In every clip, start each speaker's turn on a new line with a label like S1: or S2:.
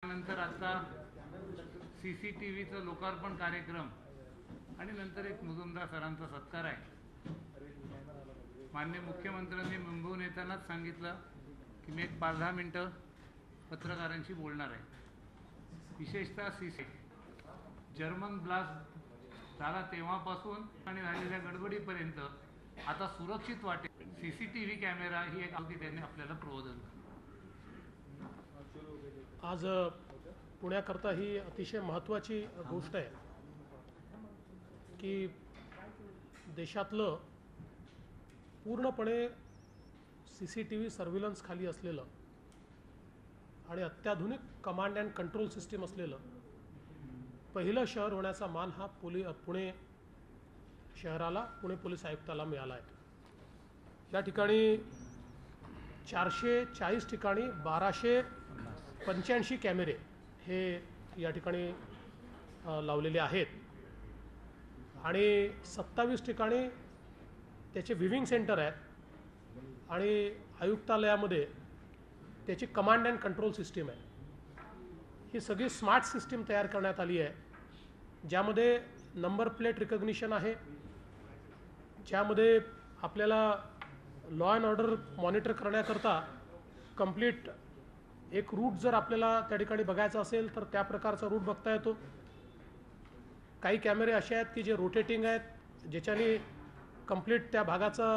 S1: नंतर आता CCTVचं लोकार्पण कार्यक्रम आणि नंतर एक मुजुमदार सरांचा सत्कार आहे। माननीय मुख्यमंत्र्यांनी मुंबईहून येतानाच सांगितलं की मी एक 5-10 मिनिटं पत्रकारांशी बोलणार आहे। विशेषतः जर्मन ब्लास्ट झाला तेव्हापासून आणि झालेल्या गडबडीपर्यंत आता सुरक्षित वाटेल CCTV कॅमेरा ही एक अगदी त्यांनी आपल्याला प्रबोधन केलं।
S2: आज पुण्याकरता ही अतिशय महत्त्वाची गोष्ट आहे की देशातलं पूर्णपणे CCTV सर्व्हिलन्स खाली असलेलं आणि अत्याधुनिक कमांड अँड कंट्रोल सिस्टीम असलेलं पहिलं शहर होण्याचा मान हा पुणे शहराला, पुणे पोलीस आयुक्ताला मिळाला आहे। या ठिकाणी 440 ठिकाणी 1285 कॅमेरे हे या ठिकाणी लावलेले आहेत आणि 27 ठिकाणी त्याचे व्हिविंग सेंटर आहेत आणि आयुक्तालयामध्ये त्याची कमांड अँड कंट्रोल सिस्टीम आहे। ही सगळी स्मार्ट सिस्टीम तयार करण्यात आली आहे, ज्यामध्ये नंबर प्लेट रिकग्निशन आहे, ज्यामध्ये आपल्याला लॉ अँड ऑर्डर मॉनिटर करण्याकरता कंप्लीट एक रूट जर आपल्याला त्या ठिकाणी बघायचा असेल तर त्या प्रकारचा रूट बघता येतो। काही कॅमेरे असे आहेत की जे रोटेटिंग आहेत, ज्याच्याने कंप्लीट त्या भागाचा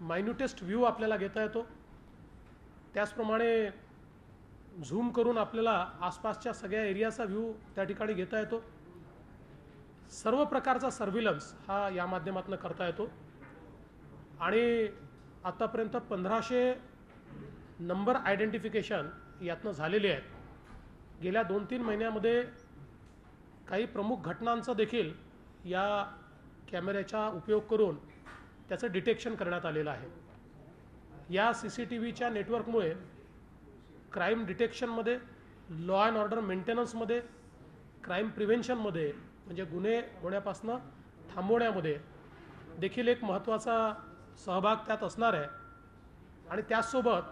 S2: मायन्युटेस्ट व्ह्यू आपल्याला घेता येतो। त्याचप्रमाणे झूम करून आपल्याला आसपासच्या सगळ्या एरियाचा व्ह्यू त्या ठिकाणी घेता येतो। सर्व प्रकारचा सर्व्हिलन्स हा या माध्यमातून करता येतो आणि आतापर्यंत 1500 नंबर आयडेंटिफिकेशन यातनं झालेले आहेत। गेल्या 2-3 महिन्यामध्ये काही प्रमुख घटनांचा देखील या कॅमेऱ्याचा उपयोग करून त्याचं डिटेक्शन करण्यात आलेलं आहे। या CCTVच्या नेटवर्कमुळे क्राईम डिटेक्शनमध्ये, लॉ अँड ऑर्डर मेंटेनन्समध्ये, क्राईम प्रिव्हेन्शनमध्ये म्हणजे गुन्हे होण्यापासून थांबवण्यामध्ये देखील एक महत्त्वाचा सहभाग त्यात असणार आहे आणि त्यासोबत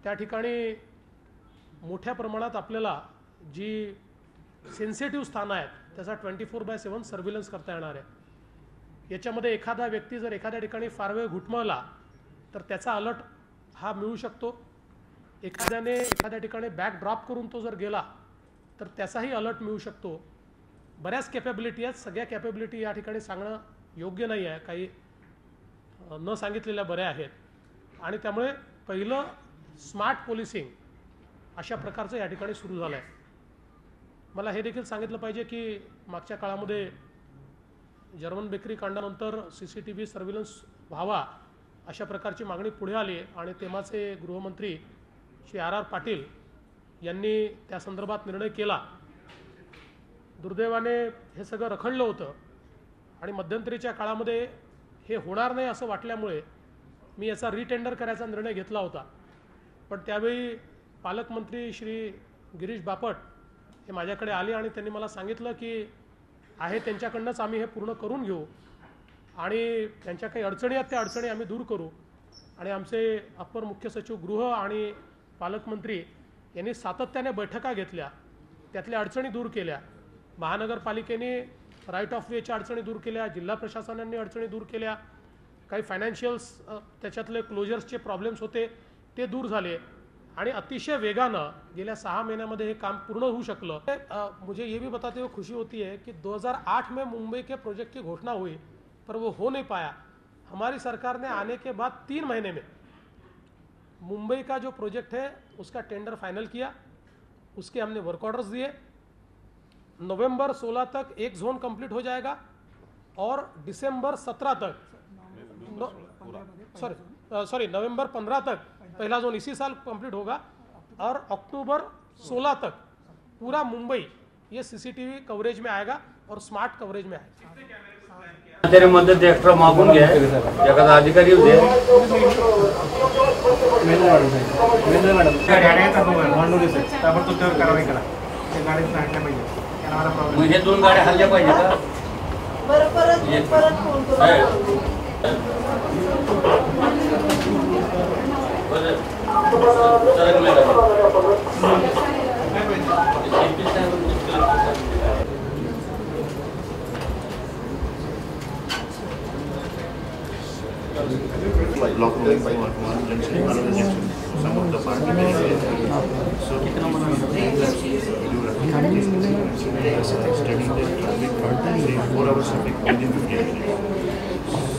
S2: त्या ठिकाणी मोठ्या प्रमाणात आपल्याला जी सेन्सिटिव्ह स्थानं आहेत त्याचा 24/7 सर्व्हिलन्स करता येणार आहे। याच्यामध्ये एखादा व्यक्ती जर एखाद्या ठिकाणी फार वेळ घुटमळला तर त्याचा अलर्ट हा मिळू शकतो। एखाद्याने एखाद्या ठिकाणी बॅग ड्रॉप करून तो जर गेला तर त्याचाही अलर्ट मिळू शकतो। बऱ्याच कॅपेबिलिटी आहेत, सगळ्या कॅपेबिलिटी या ठिकाणी सांगणं योग्य नाही आहे, काही न सांगितलेल्या बऱ्या आहेत आणि त्यामुळे पहिलं स्मार्ट पोलिसिंग अशा प्रकारचं या ठिकाणी सुरू झालं आहे। मला हे देखील सांगितलं पाहिजे की मागच्या काळामध्ये जर्मन बेकरी कांडानंतर CCTV सर्व्हिलन्स व्हावा अशा प्रकारची मागणी पुढे आली आणि तेव्हाचे गृहमंत्री श्री R पाटील यांनी त्या संदर्भात निर्णय केला। दुर्दैवाने हे सगळं रखडलं होतं आणि मध्यंतरीच्या काळामध्ये हे होणार नाही असं वाटल्यामुळे मी याचा रिटेंडर करायचा निर्णय घेतला होता, पण त्यावेळी पालकमंत्री श्री गिरीश बापट हे माझ्याकडे आले आणि त्यांनी मला सांगितलं की आहे त्यांच्याकडनंच आम्ही हे पूर्ण करून घेऊ आणि त्यांच्या काही अडचणी आहेत त्या अडचणी आम्ही दूर करू आणि आमचे अप्पर मुख्य सचिव गृह आणि पालकमंत्री यांनी सातत्याने बैठका घेतल्या, त्यातल्या अडचणी दूर केल्या। महानगरपालिकेने राईट ऑफ वेच्या अडचणी दूर केल्या, जिल्हा प्रशासनाने अडचणी दूर केल्या, काही फायनान्शियल्स त्याच्यातले क्लोजर्सचे प्रॉब्लेम्स होते ते दूर झाले आणि अतिशय वेगानं गेल्या 6 महीन्यामध्ये हे काम पूर्ण होऊ शकलं। मुझे ये भी बताते हुए खुशी होती है कि 2008 में मुंबई के प्रोजेक्ट की घोषणा हुई पर वो हो नहीं पाया। हमारी सरकार ने आने के बाद 3 महीने में मुंबई का जो प्रोजेक्ट है उसका टेंडर फाइनल किया, उसके हमने वर्क ऑर्डर्स दिए। नवंबर 16 तक एक जोन कंप्लीट हो जाएगा और दिसंबर 17 तक नवंबर 15 तक पहला जोन इसी साल कंप्लीट होगा और अक्टूबर 16 तक पूरा मुंबई ये CCTV कवरेज में आएगा और स्मार्ट कवरेज में आएगा।
S3: तेरे मदत एक्स्ट्रा मागून घ्या, एखादा अधिकारी येऊ दे। म्हणजे 2 गाड्या हल्ल्या पाहिजे का? परत
S4: block room by one junction, another junction. Some of the party very well. So studying the traffic, 4 hours traffic within 15 minutes.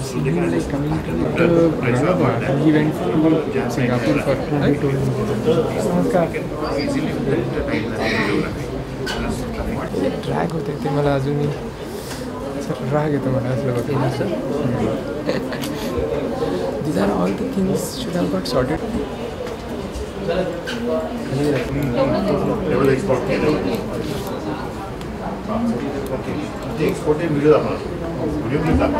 S4: So they can
S5: coming to he went to Singapore for
S4: easily build the timeline.
S5: Track होते ते मला अजूनही राग येतो मला असलं बघून असं these are all the things should have got sorted
S4: level export केलं ओके ते एक्सपोर्ट व्हिडिओ दाखवा व्हिडिओ क्लिप दाखवा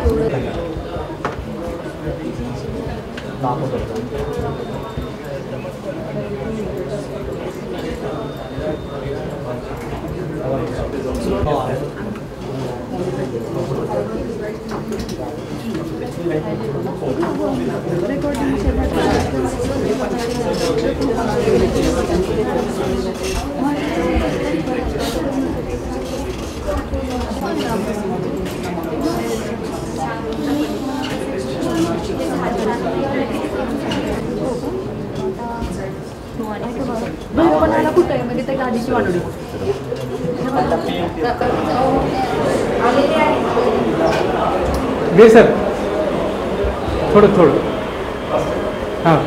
S6: बनायला कुठं आहे म्हणजे त्या गाडीची वाढवली
S5: घे सर थोडं थोडं हां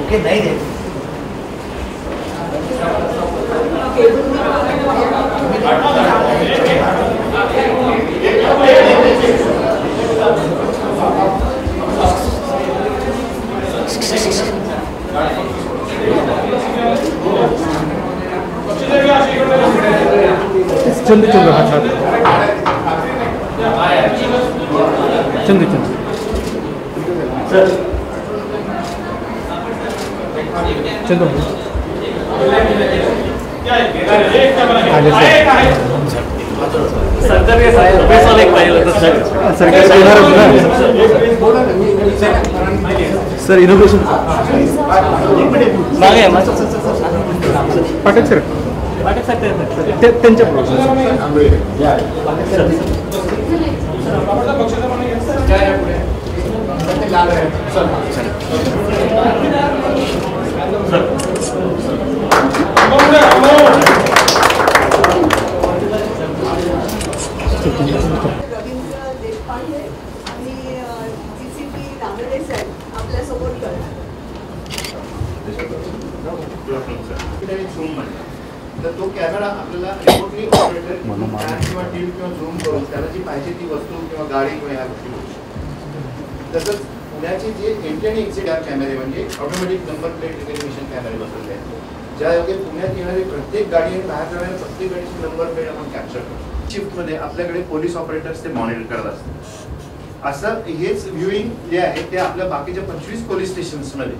S7: ओके नहीं दे
S5: चंद चंद हाथ हाथ चंद चंद चंद सर इनोव्हेशन पाठक सर त्यांच्या
S4: तर तो कॅमेरा आपल्याला रिमोटली ऑपरेटर किंवा टीव्ही किंवा झूम करून त्याला जी पाहिजे ती वस्तू किंवा गाडी किंवा ह्या गोष्टी होऊ शकतात. तसंच पुण्याचे जे एंट्री आणि एक्झिट कॅमेरे म्हणजे ऑटोमॅटिक नंबर प्लेट रिकग्निशन कॅमेरे बसवले आहेत, ज्या योगे पुण्यात येणारी प्रत्येक गाडी आणि बाहेर जाणाऱ्या प्रत्येक गाडीची नंबर प्लेट आपण कॅप्चर करतो. शिफ्टमध्ये आपल्याकडे पोलीस ऑपरेटर्स ते मॉनिटर करत असतात. असं हेच व्ह्यूइंग जे आहे ते आपल्या बाकीच्या 25 पोलीस स्टेशन्समध्ये